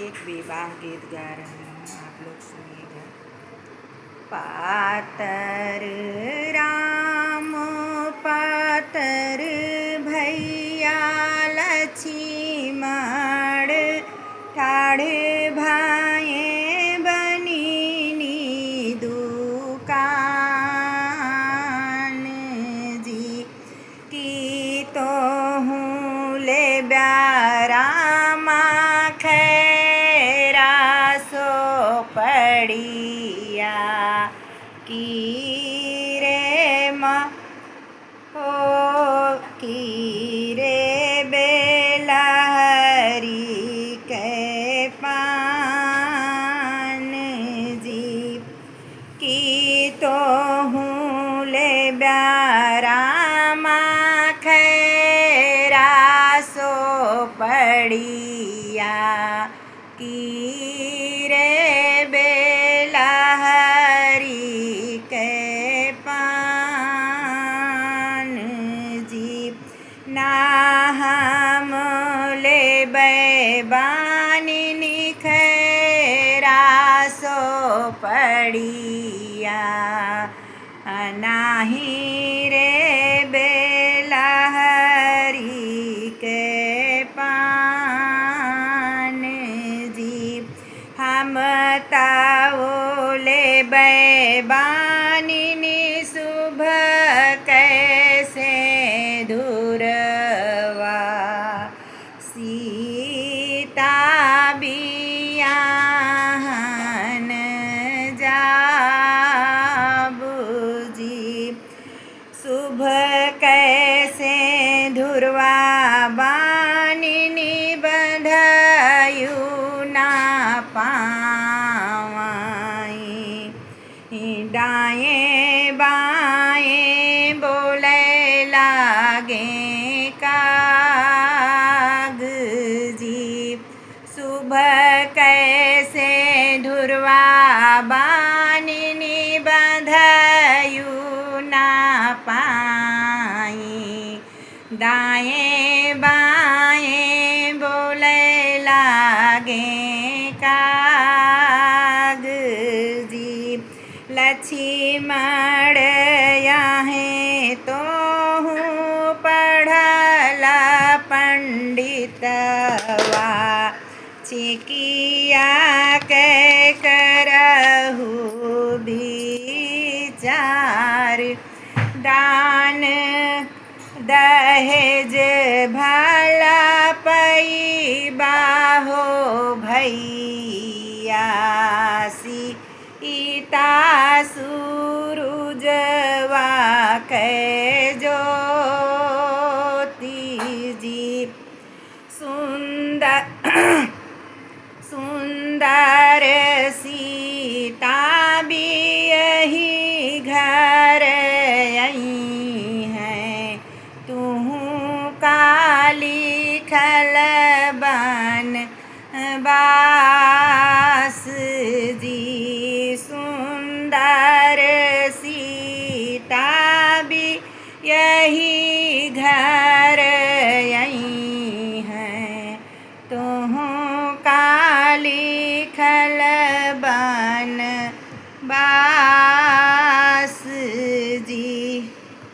एक विवाह गीत गा रही हूँ, आप लोग सुनिएगा। पातर राम पातर भैया लक्ष्मण ठाढ़ भाए बनीनी दुकान जी की तो हूँ ले ब्यारा खैरा सो पड़िया की रे हो की रे बेलहरी के पान जी की तो हूँ ले ब्यारा खैरा सो पड़िया की रे बेलहरी के पान जी ना हम ले बानी खैरा सो पड़िया नाही रे बेलहरी के पान जी हम ताओले बानी शुभ कैसे धुरवा सीता बियाहन जाबू जी शुभ कैसे धुरवा बानी बंधयु ना पावाई दाएं बाएं बोले लागे काग जी शुभ कैसे धुरवा बानी बंधयु ना पाई दाएं बाएं बोले लागे काग जी लक्ष्मण यहाँ तो हूँ पढ़ला पंडितवा चिकिया के करहु विचार दान दहेज भला पैबा हो भैया सीता सूरजवा के ज्योति जी सुंदर सुंदर सीता भी यही घर आई है तू काली खलबन बास जी सुंदर सीता भी यही घर